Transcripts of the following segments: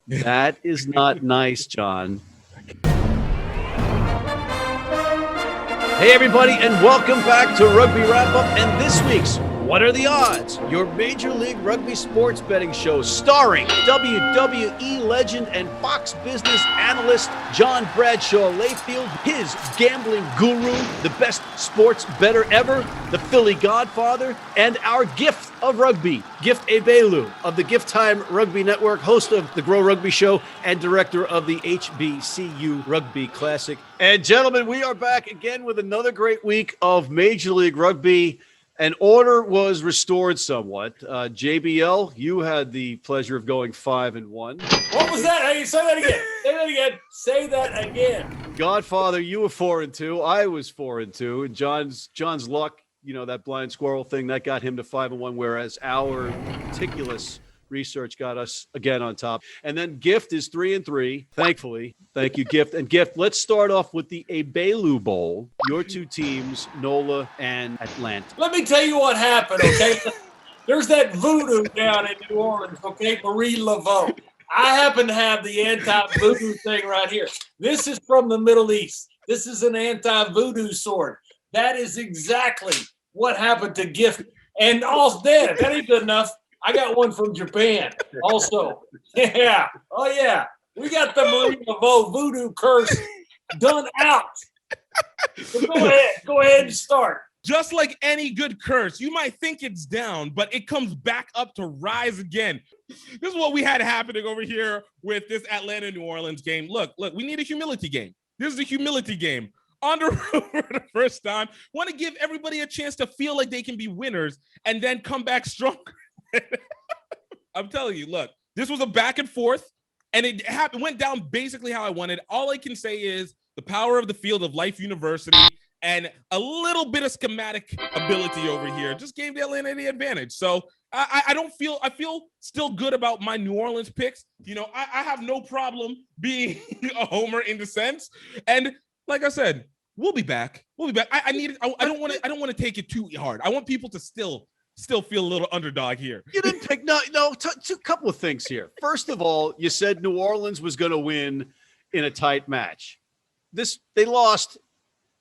That is not nice, John. Hey, everybody, and welcome back to Rugby Wrap-Up and this week's What Are the Odds? Your Major League Rugby sports betting show starring WWE legend and Fox Business analyst John Bradshaw Layfield, his gambling guru, the best sports bettor ever, the Philly Godfather, and our gift of rugby, Gift Egbelu of the Gift Time Rugby Network, host of the Grow Rugby Show, and director of the HBCU Rugby Classic. And gentlemen, we are back again with another great week of Major League Rugby. And order was restored somewhat. JBL, you had the pleasure of going 5-1. What was that? Hey, say that again. Say that again. Say that again. Godfather, you were 4-2. I was 4-2. And John's luck, you know, that blind squirrel thing, that got him to 5-1, whereas our meticulous research got us again on top. And then Gift is 3-3, thankfully. Thank you, Gift. And Gift, let's start off with the Egbelu Bowl. Your two teams, NOLA and Atlanta. Let me tell you what happened, okay? There's that voodoo down in New Orleans, okay? Marie Laveau. I happen to have the anti-voodoo thing right here. This is from the Middle East. This is an anti-voodoo sword. That is exactly what happened to Gift. And all dead. If that ain't good enough, I got one from Japan also. Yeah. Oh, yeah. We got the Marie Laveau voodoo curse done out. So go ahead and start. Just like any good curse, you might think it's down, but it comes back up to rise again. This is what we had happening over here with this Atlanta-New Orleans game. Look, we need a humility game. This is a humility game. On the road for the first time. Want to give everybody a chance to feel like they can be winners and then come back stronger. I'm telling you, look, this was a back and forth, and it went down basically how I wanted. All I can say is the power of the field of Life University and a little bit of schematic ability over here just gave the Atlanta the advantage. So I feel still good about my New Orleans picks. You know, I have no problem being a homer in the sense. And like I said, we'll be back. I don't want to take it too hard. I want people to still feel a little underdog here. You didn't pick two couple of things here. First of all, you said New Orleans was going to win in a tight match. They lost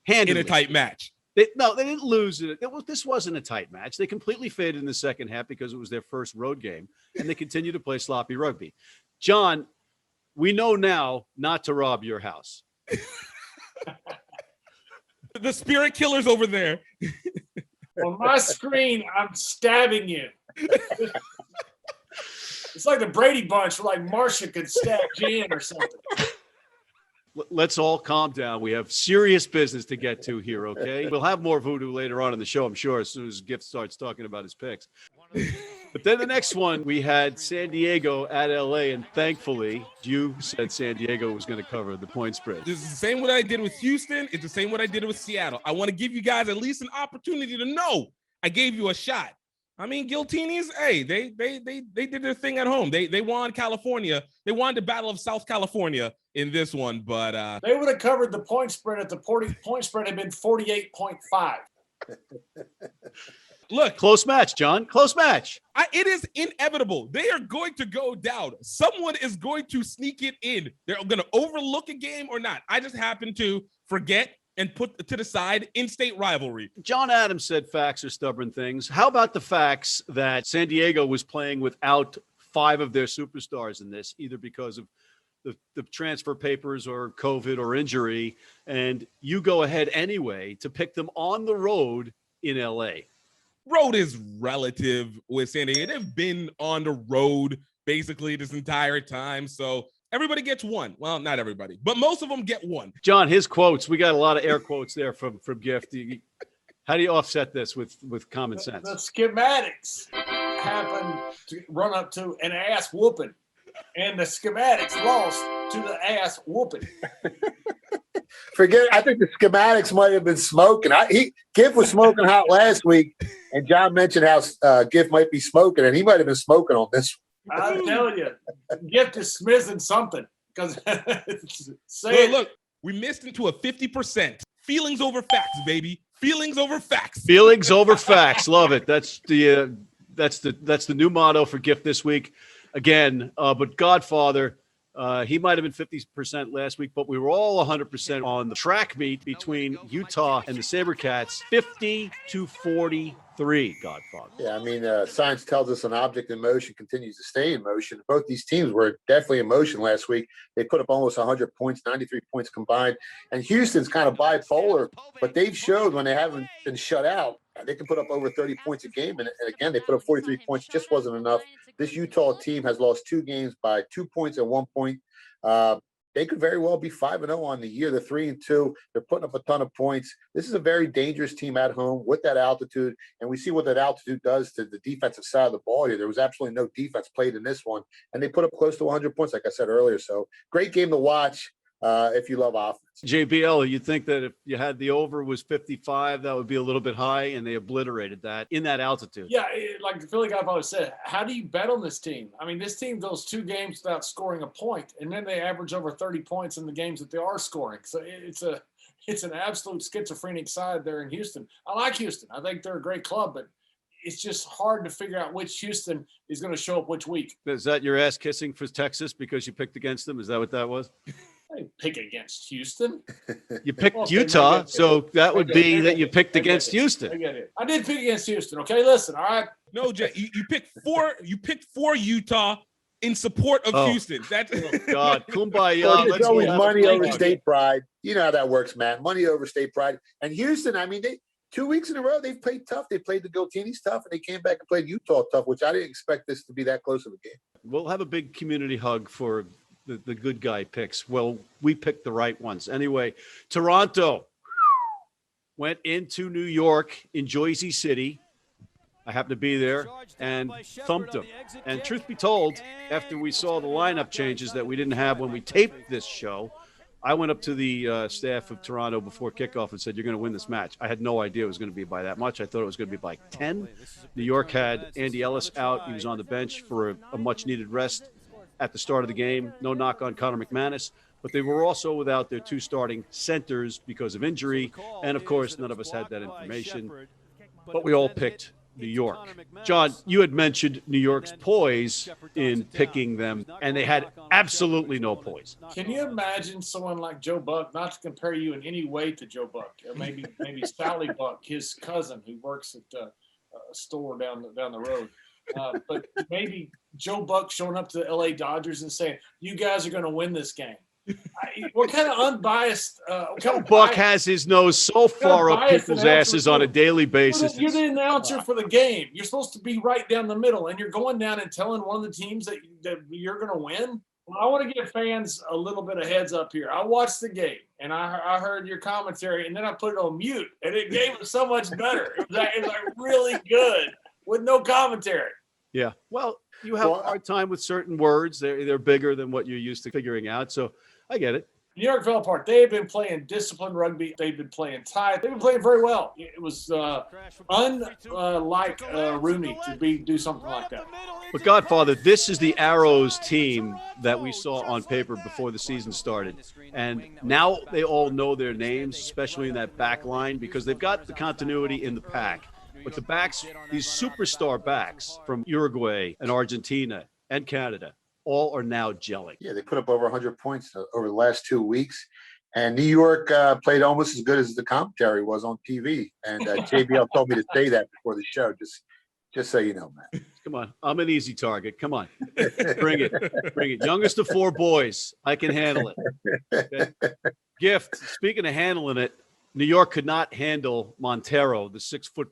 handily. In a tight match. They didn't lose it. This wasn't a tight match. They completely faded in the second half because it was their first road game, and they continued to play sloppy rugby. John, we know now not to rob your house. The spirit killer's over there. On my screen, I'm stabbing you. It's like the Brady Bunch, where like Marcia could stab Jan or something. Let's all calm down. We have serious business to get to here, okay? We'll have more voodoo later on in the show, I'm sure, as soon as Gift starts talking about his picks. But then the next one, we had San Diego at LA, and thankfully, you said San Diego was going to cover the point spread. This is the same what I did with Houston. It's the same what I did with Seattle. I want to give you guys at least an opportunity to know I gave you a shot. I mean, Giltinis, hey, they did their thing at home. They won California. They won the Battle of South California in this one, but they would have covered the point spread if the point spread had been 48.5. Look, close match, John. Close match. It is inevitable. They are going to go down. Someone is going to sneak it in. They're going to overlook a game or not. I just happen to forget and put to the side in-state rivalry. John Adams said facts are stubborn things. How about the facts that San Diego was playing without 5 of their superstars in this, either because of the transfer papers or COVID or injury, and you go ahead anyway to pick them on the road in LA? Road is relative with San Diego. They've been on the road basically this entire time, so everybody gets one. Well, not everybody, but most of them get one. John, his quotes. We got a lot of air quotes there from Gift. How do you offset this with common sense? The schematics happened to run up to an ass whooping, and the schematics lost to the ass whooping. I think the schematics might have been smoking. Gift was smoking hot last week, and John mentioned how Gift might be smoking, and he might have been smoking on this. I'm telling you, Gift is smithing something. Because look, we missed into a 50%. Feelings over facts, baby. Feelings over facts. Feelings over facts. Love it. That's the new motto for Gift this week. Again, but Godfather, He might have been 50% last week, but we were all 100% on the track meet between Utah and the SaberCats, 50-43, Godfather. Yeah, I mean, science tells us an object in motion continues to stay in motion. Both these teams were definitely in motion last week. They put up almost 100 points, 93 points combined. And Houston's kind of bipolar, but they've showed when they haven't been shut out, they can put up over 30 points a game. And again, they put up 43 points, just wasn't enough. This Utah team has lost 2 games by 2 points and 1 point. They could very well be 5-0 on the year. They're 3-2. They're putting up a ton of points. This is a very dangerous team at home with that altitude, and we see what that altitude does to the defensive side of the ball here. There was absolutely no defense played in this one, and they put up close to 100 points, like I said earlier. So great game to watch if you love offense. JBL, you'd think that if you had the over was 55, that would be a little bit high, and they obliterated that in that altitude. Yeah, like the Philly Godfather said, how do you bet on this team? I mean, this team goes 2 games without scoring a point, and then they average over 30 points in the games that they are scoring. So it's an absolute schizophrenic side there in Houston. I like Houston. I think they're a great club, but it's just hard to figure out which Houston is going to show up which week. Is that your ass kissing for Texas because you picked against them? Is that what that was? I didn't pick against Houston. You picked Utah, so that would be that you picked against Houston. I get it. I did pick against Houston. Okay, listen. All right. No, Jay, you picked 4. You picked 4 Utah in support of Houston. That's God, kumbaya. Well, it's always money over state pride. You know how that works, Matt. Money over state pride. And Houston, I mean, they 2 weeks in a row they've played tough. They played the Giltinis tough, and they came back and played Utah tough, which I didn't expect this to be that close of a game. We'll have a big community hug for the good guy picks. Well, we picked the right ones. Anyway, Toronto went into New York in Jersey City. I happened to be there and thumped them. And truth be told, after we saw the lineup changes that we didn't have when we taped this show, I went up to the staff of Toronto before kickoff and said, you're going to win this match. I had no idea it was going to be by that much. I thought it was going to be by 10. New York had Andy Ellis out. He was on the bench for a much-needed rest at the start of the game. No knock on Connor McManus. But they were also without their 2 starting centers because of injury. And, of course, none of us had that information. But we all picked New York. John, you had mentioned New York's poise in picking them, and they had absolutely no poise. Can you imagine someone like Joe Buck, not to compare you in any way to Joe Buck, or maybe Sally Buck, his cousin who works at a store down the road, but maybe Joe Buck showing up to the LA Dodgers and saying, you guys are going to win this game. What kind of unbiased Buck has his nose so far up people's asses on a daily basis. You're the announcer for the game. You're supposed to be right down the middle, and you're going down and telling one of the teams that you're going to win. Well, I want to give fans a little bit of heads up here. I watched the game, and I heard your commentary, and then I put it on mute, and it gave it so much better. It was like really good with no commentary. Yeah. Well, you have a hard time with certain words. They're bigger than what you're used to figuring out. So I get it. New York fell apart. They have been playing disciplined rugby. They've been playing tight. They've been playing very well. It was unlike Rooney to do something like that. But Godfather, this is the Arrows team that we saw on paper before the season started. And now they all know their names, especially in that back line, because they've got the continuity in the pack. But the backs, these superstar backs from Uruguay and Argentina and Canada, all are now gelling. Yeah, they put up over 100 points over the last 2 weeks. And New York played almost as good as the commentary was on TV. And JBL told me to say that before the show, just so you know, man. Come on. I'm an easy target. Come on. Bring it. Bring it. Youngest of 4 boys. I can handle it. Okay? Gift, speaking of handling it, New York could not handle Montero, the 6'4"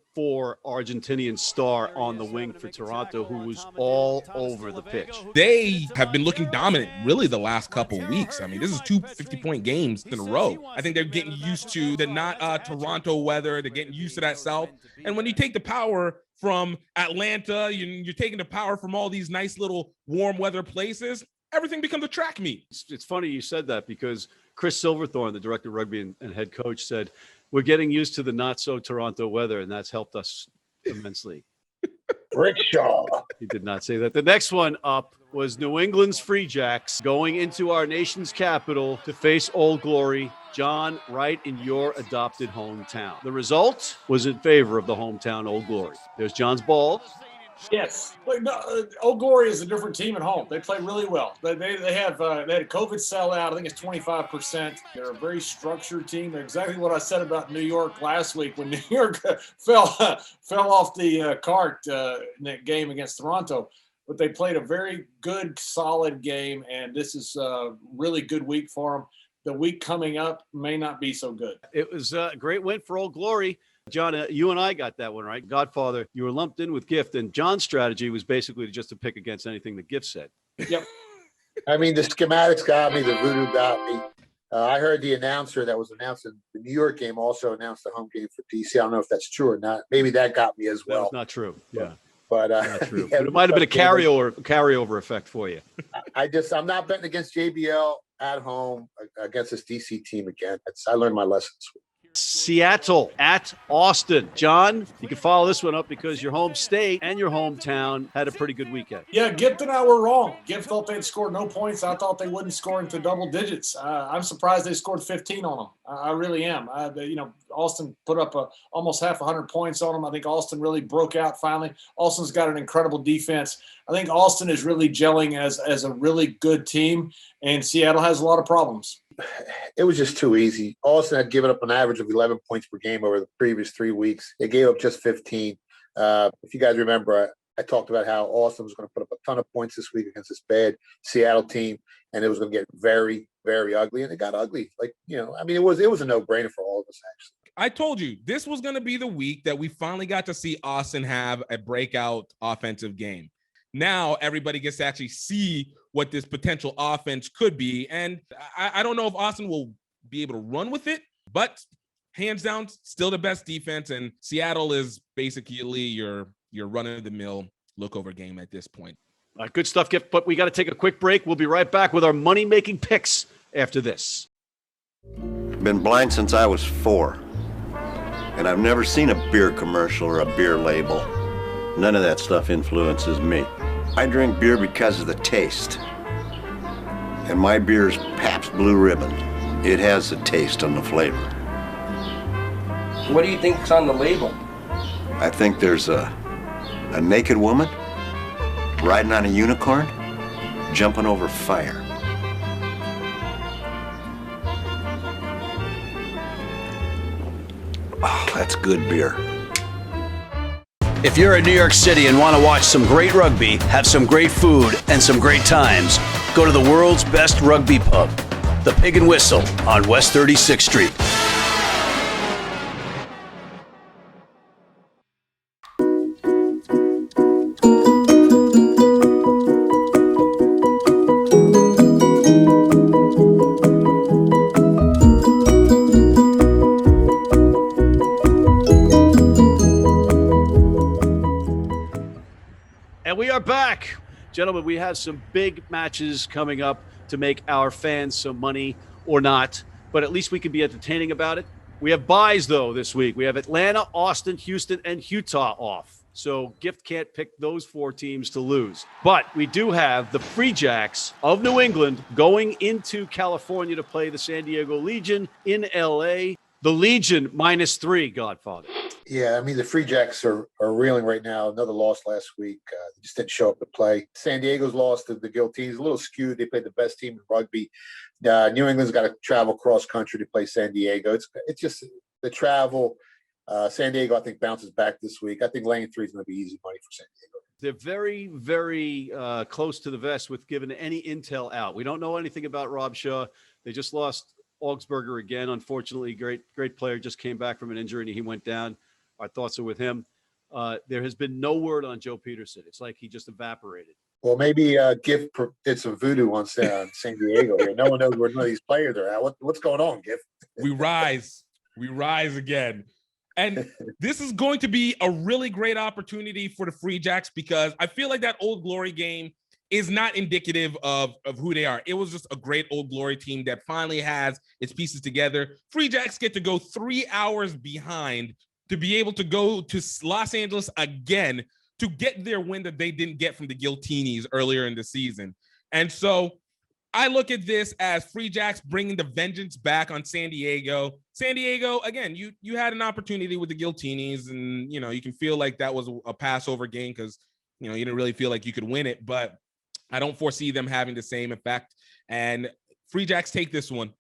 Argentinian star on the wing for Toronto, who was all over the pitch. They have been looking dominant really the last couple weeks. I mean, this is 2 50-point games in a row. I think they're getting used to the not Toronto weather. They're getting used to that south. And when you take the power from Atlanta, you're taking the power from all these nice little warm weather places, everything becomes a track meet. It's funny you said that because Chris Silverthorne, the director of rugby and head coach, said, we're getting used to the not-so-Toronto weather, and that's helped us immensely. Bradshaw. He did not say that. The next one up was New England's Free Jacks going into our nation's capital to face Old Glory. John, right in your adopted hometown. The result was in favor of the hometown Old Glory. There's John's ball. Yes. But no, Old Glory is a different team at home. They play really well. They had a COVID sellout. I think it's 25%. They're a very structured team. They're exactly what I said about New York last week when New York fell off the cart in that game against Toronto. But they played a very good, solid game, and this is a really good week for them. The week coming up may not be so good. It was a great win for Old Glory. John, you and I got that one, right? Godfather, you were lumped in with Gift, and John's strategy was basically just to pick against anything that Gift said. Yep. I mean, the schematics got me. The voodoo got me. I heard the announcer that was announcing the New York game also announced the home game for DC. I don't know if that's true or not. Maybe that got me as well. That's not true. Yeah. But not true. Yeah, but it might have been a carryover effect for you. I'm not betting against JBL at home against this DC team again. I learned my lessons. Seattle at Austin. John, you can follow this one up because your home state and your hometown had a pretty good weekend. Yeah, Gift and I were wrong. Gift thought they'd score no points. I thought they wouldn't score into double digits. I'm surprised they scored 15 on them. I really am. Austin put up almost 100 points on them. I think Austin really broke out finally. Austin's got an incredible defense. I think Austin is really gelling as a really good team, and Seattle has a lot of problems. It was just too easy. Austin had given up an average of 11 points per game over the previous 3 weeks. They gave up just 15. If you guys remember, I talked about how Austin was going to put up a ton of points this week against this bad Seattle team, and it was going to get very, very ugly, and it got ugly. It was a no-brainer for all of us, actually. I told you this was going to be the week that we finally got to see Austin have a breakout offensive game. Now everybody gets to actually see what this potential offense could be. And I don't know if Austin will be able to run with it, but hands down, still the best defense. And Seattle is basically your run-of-the-mill look-over game at this point. Good stuff, Gift, but we got to take a quick break. We'll be right back with our money-making picks after this. Been blind since I was 4. And I've never seen a beer commercial or a beer label. None of that stuff influences me. I drink beer because of the taste. And my beer's Pabst Blue Ribbon. It has the taste and the flavor. What do you think's on the label? I think there's a naked woman riding on a unicorn, jumping over fire. Oh, that's good beer. If you're in New York City and want to watch some great rugby, have some great food, and some great times, go to the world's best rugby pub, the Pig and Whistle on West 36th Street. We are back. Gentlemen, we have some big matches coming up to make our fans some money or not, but at least we can be entertaining about it. We have buys, though, this week. We have Atlanta, Austin, Houston, and Utah off. So Gift can't pick those 4 teams to lose. But we do have the Free Jacks of New England going into California to play the San Diego Legion in L.A. The Legion -3, Godfather. Yeah, I mean, the Free Jacks are reeling right now. Another loss last week. They just didn't show up to play. San Diego's lost to the Giltinis. A little skewed. They played the best team in rugby. New England's got to travel cross country to play San Diego. It's just the travel. San Diego, I think, bounces back this week. I think laying 3 is going to be easy money for San Diego. They're very, very close to the vest with giving any intel out. We don't know anything about Rob Shaw. They just lost Augsburger again. Unfortunately, great player, just came back from an injury and he went down. Our thoughts are with him. There has been no word on Joe Peterson. It's like he just evaporated. Well, maybe Gift did some voodoo on San Diego here. No one knows where none of these players are at. What's going on, Gift? We rise again. And this is going to be a really great opportunity for the Free Jacks because I feel like that Old Glory game is not indicative of who they are. It was just a great Old Glory team that finally has its pieces together. Free Jacks get to go 3 hours behind to be able to go to Los Angeles again to get their win that they didn't get from the Giltinis earlier in the season. And so I look at this as Free Jacks bringing the vengeance back on San Diego. San Diego, again, you had an opportunity with the Giltinis, and, you can feel like that was a Passover game because You didn't really feel like you could win it, but I don't foresee them having the same effect. And Free Jacks take this one.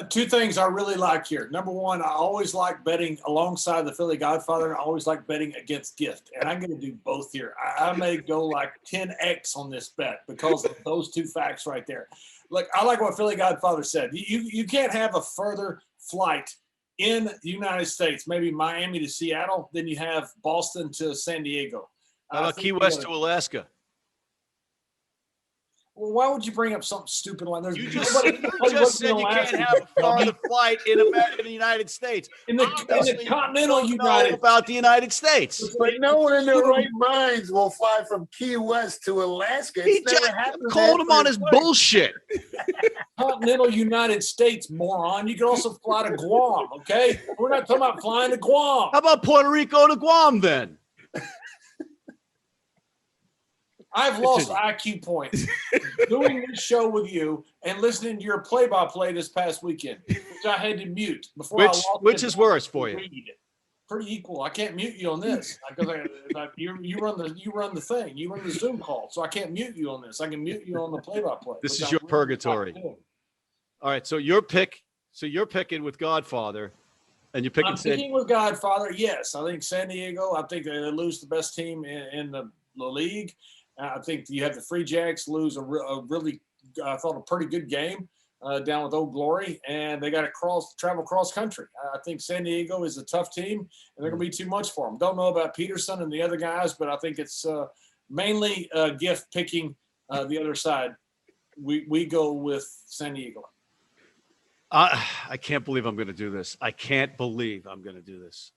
Two things I really like here. Number one, I always like betting alongside the Philly Godfather. I always like betting against Gift. And I'm going to do both here. I may go like 10x on this bet because of those two facts right there. Look, I like what Philly Godfather said. You can't have a further flight in the United States, maybe Miami to Seattle, than you have Boston to San Diego. How about Key West to Alaska? Well, why would you bring up something stupid like that? You just said you can't have a farther flight in the United States. In the continental United about the United States. But no one in their right minds will fly from Key West to Alaska. It's never happened. Called him on his bullshit. Continental United States, moron. You can also fly to Guam, okay? We're not talking about flying to Guam. How about Puerto Rico to Guam then? I've lost IQ points doing this show with you and listening to your play-by-play this past weekend, which I had to mute before. Which is worse for you? Pretty equal. I can't mute you on this because you run the thing. You run the Zoom call, so I can't mute you on this. I can mute you on the play-by-play. This is your purgatory. All right, so you're picking with Godfather, and you're picking. I'm picking with Godfather. Yes, I think San Diego. I think they lose the best team in the league. I think you have the Free Jacks lose a really, I thought, a pretty good game down with Old Glory, and they got to travel cross country. I think San Diego is a tough team, and they're going to be too much for them. Don't know about Peterson and the other guys, but I think it's mainly Gift picking the other side. We go with San Diego. I can't believe I'm going to do this. I can't believe I'm going to do this.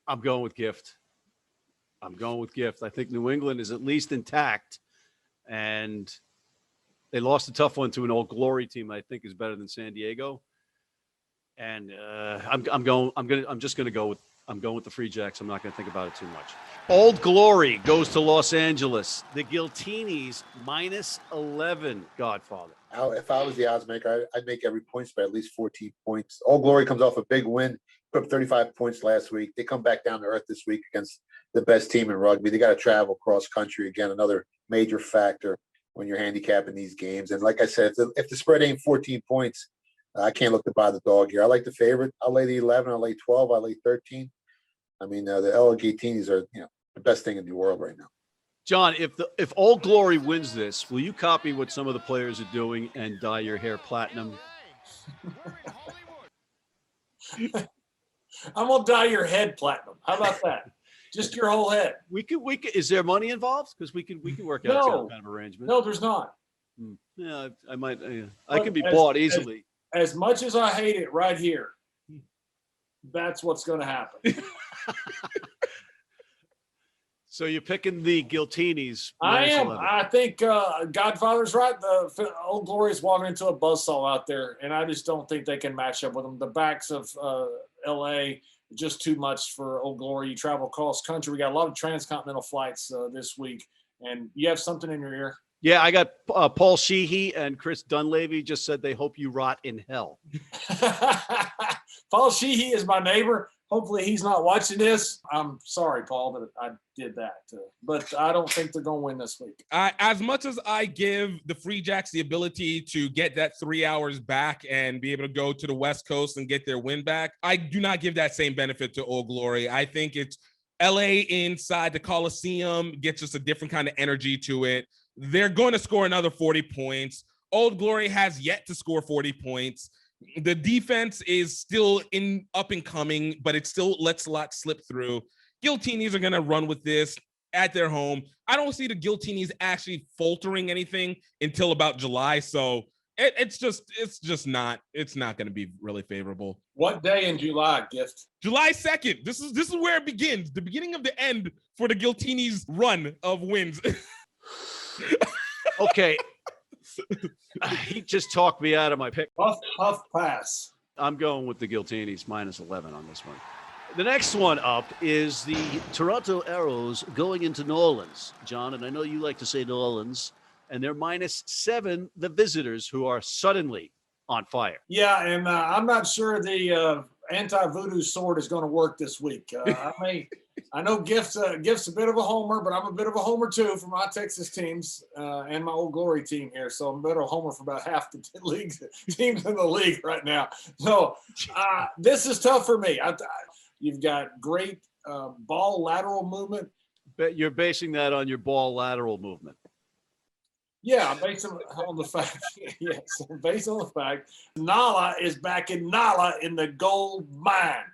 I'm going with Gift. I think New England is at least intact, and they lost a tough one to an Old Glory team I think is better than San Diego. And I'm just going to go with the Free Jacks. I'm not going to think about it too much. Old Glory goes to Los Angeles. The Giltinis -11. Godfather. If I was the odds maker, I'd make every point spread at least 14 points. Old Glory comes off a big win, put up 35 points last week. They come back down to earth this week against the best team in rugby. They got to travel cross country again, another major factor when you're handicapping these games. And like I said, if the spread ain't 14 points, I can't look to buy the dog here. I like the favorite. I'll lay the 11. I'll lay 12. I'll lay 13. I mean, the LA Giltinis are the best thing in the world right now. John, if Old Glory wins this, will you copy what some of the players are doing and dye your hair platinum? I'm gonna dye your head platinum. How about that? Just your whole head. We could. Is there money involved? Because we can work out some kind of arrangement. No, there's not. Yeah, I might. I could be bought easily. As much as I hate it, right here, that's what's going to happen. So you're picking the Giltinis. I am. 11. I think Godfather's right. The Old Glory is walking into a buzzsaw out there, and I just don't think they can match up with them. The backs of L.A. just too much for Old Glory. You travel cross country. We got a lot of transcontinental flights this week, and you have something in your ear. Yeah, I got Paul Sheehy and Chris Dunleavy just said they hope you rot in hell. Paul Sheehy is my neighbor. Hopefully he's not watching this. I'm sorry, Paul, that I did that. But I don't think they're going to win this week. As much as I give the Free Jacks the ability to get that 3 hours back and be able to go to the West Coast and get their win back, I do not give that same benefit to Old Glory. I think it's LA inside the Coliseum gets just a different kind of energy to it. They're going to score another 40 points. Old Glory has yet to score 40 points. The defense is still up and coming, but it still lets a lot slip through. Giltinis are going to run with this at their home. I don't see the Giltinis actually faltering anything until about July. So it's just not going to be really favorable. What day in July, Gift? July 2nd. This is where it begins. The beginning of the end for the Giltinis run of wins. Okay. He just talked me out of my pick. Puff pass. I'm going with the Giltinis -11 on this one. The next one up is the Toronto Arrows going into New Orleans, John, and I know you like to say New Orleans, and they're -7, the visitors, who are suddenly on fire. Yeah, and I'm not sure the anti-voodoo sword is going to work this week. I know Gift's a bit of a homer, but I'm a bit of a homer too for my Texas teams and my Old Glory team here. So I'm a bit of a homer for about half the teams in the league right now. So this is tough for me. You've got great ball lateral movement. But you're basing that on your ball lateral movement. Yeah, based on the fact. Yes, based on the fact NOLA is back in NOLA in the gold mine.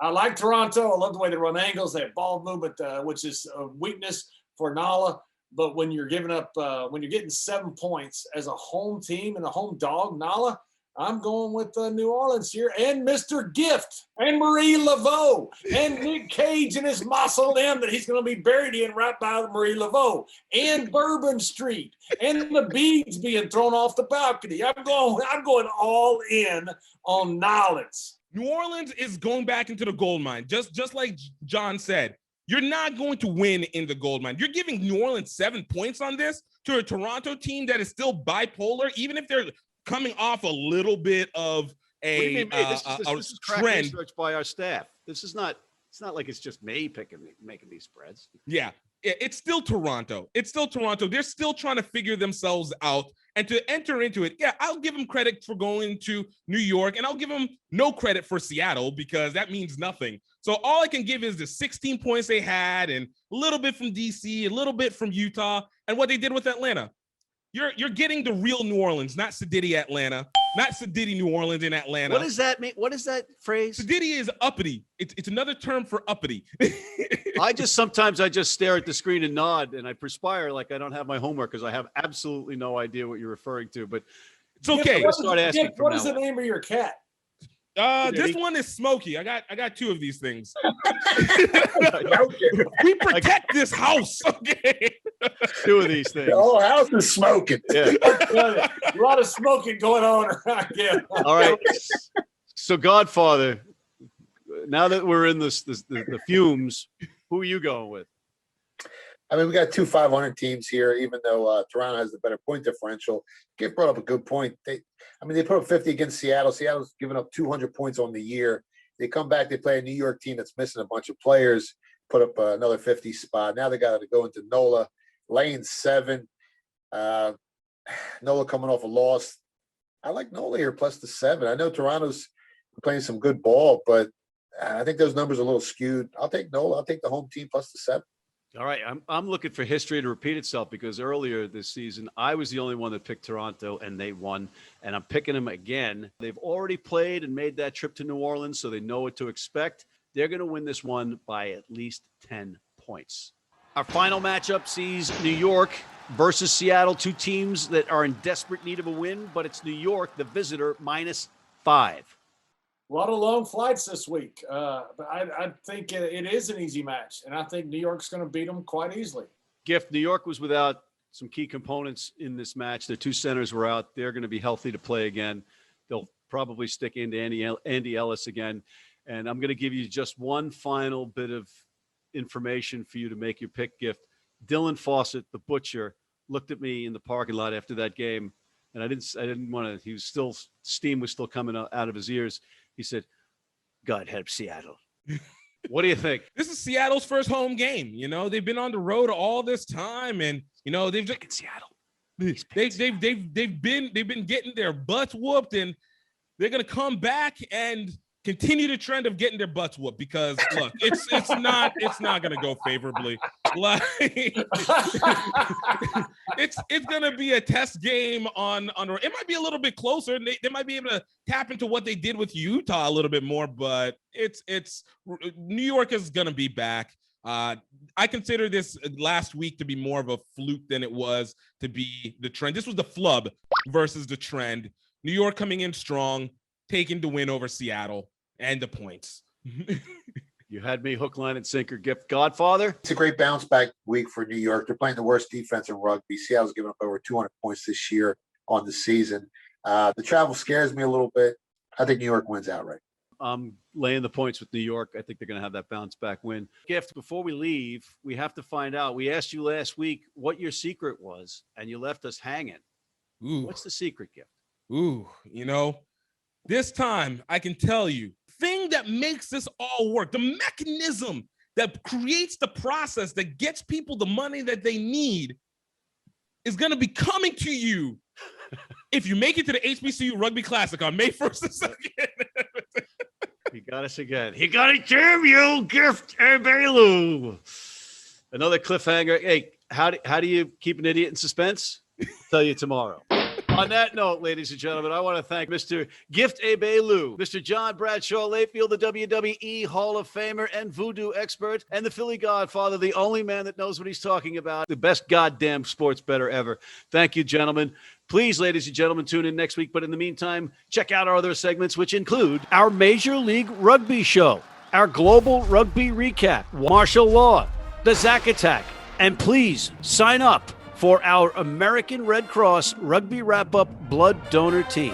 I like Toronto. I love the way they run angles. They have ball movement, which is a weakness for NOLA. But when you're giving up, when you're getting 7 points as a home team and a home dog, NOLA, I'm going with New Orleans here, and Mr. Gift, and Marie Laveau, and Nick Cage and his mausoleum that he's going to be buried in right by Marie Laveau, and Bourbon Street, and the beads being thrown off the balcony. I'm going all in on Nolans. New Orleans is going back into the gold mine, just like John said. You're not going to win in the gold mine. You're giving New Orleans 7 points on this to a Toronto team that is still bipolar, even if they're coming off a little bit of a this is trend. Research by our staff. This is not. It's not like it's just me making these spreads. Yeah, it's still Toronto. It's still Toronto. They're still trying to figure themselves out and to enter into it. Yeah, I'll give them credit for going to New York, and I'll give them no credit for Seattle because that means nothing. So all I can give is the 16 points they had, and a little bit from DC, a little bit from Utah, and what they did with Atlanta. You're getting the real New Orleans, not Sedity Atlanta, not Sedity New Orleans in Atlanta. What does that mean? What is that phrase? Sedity is uppity. It's another term for uppity. Sometimes I just stare at the screen and nod, and I perspire like I don't have my homework because I have absolutely no idea what you're referring to. But it's okay. What is the name of your cat? This one is Smokey. I got 2 of these things. We protect this house. Okay. 2 of these things. The whole house is smoking. Yeah. A lot of smoking going on around here. All right. So Godfather, now that we're in the fumes, who are you going with? I mean, we got 2 500 teams here, even though Toronto has the better point differential. Gift brought up a good point. They put up 50 against Seattle. Seattle's given up 200 points on the year. They come back, they play a New York team that's missing a bunch of players, put up another 50 spot. Now they got to go into NOLA, lane 7. NOLA coming off a loss. I like NOLA here plus the 7. I know Toronto's playing some good ball, but I think those numbers are a little skewed. I'll take NOLA. I'll take the home team plus the 7. All right, I'm looking for history to repeat itself because earlier this season, I was the only one that picked Toronto and they won, and I'm picking them again. They've already played and made that trip to New Orleans, so they know what to expect. They're going to win this one by at least 10 points. Our final matchup sees New York versus Seattle, 2 teams that are in desperate need of a win, but it's New York, the visitor, -5. A lot of long flights this week, but I think it is an easy match, and I think New York's going to beat them quite easily. Gift, New York was without some key components in this match. Their 2 centers were out. They're going to be healthy to play again. They'll probably stick into Andy Ellis again. And I'm going to give you just one final bit of information for you to make your pick, Gift. Dylan Fawcett, the butcher, looked at me in the parking lot after that game, and I didn't want to. He was still, steam was still coming out of his ears. He said, "God help Seattle." What do you think? This is Seattle's first home game. You know, they've been on the road all this time, and you know they've just Seattle. They've been getting their butts whooped, and they're gonna come back and continue the trend of getting their butts whooped because look, it's not gonna go favorably. Like it's gonna be a test game on it might be a little bit closer. They might be able to tap into what they did with Utah a little bit more, but it's New York is gonna be back. I consider this last week to be more of a fluke than it was to be the trend. This was the flub versus the trend. New York coming in strong, taking the win over Seattle and the points. You had me hook, line, and sinker. Gift, Godfather. It's a great bounce back week for New York. They're playing the worst defense in rugby. Seattle's given up over 200 points this year on the season. The travel scares me a little bit. I think New York wins outright. I'm laying the points with New York. I think they're going to have that bounce back win. Gift, before we leave, we have to find out. We asked you last week what your secret was, and you left us hanging. Ooh. What's the secret, Gift? Ooh, you know, this time I can tell you, thing that makes this all work, the mechanism that creates the process that gets people the money that they need is going to be coming to you if you make it to the HBCU Rugby Classic on May 1st and 2nd. He got us again. He got it, damn you, Gift Egbelu. Another cliffhanger. Hey, how do you keep an idiot in suspense? I'll tell you tomorrow. On that note, ladies and gentlemen, I want to thank Mr. Gift Egbelu, Mr. John Bradshaw Layfield, the WWE Hall of Famer and voodoo expert, and the Philly Godfather, the only man that knows what he's talking about, the best goddamn sports bettor ever. Thank you, gentlemen. Please, ladies and gentlemen, tune in next week. But in the meantime, check out our other segments, which include our Major League Rugby show, our Global Rugby Recap, Martial Law, the Zack Attack, and please sign up for our American Red Cross Rugby Wrap-Up Blood Donor Tea.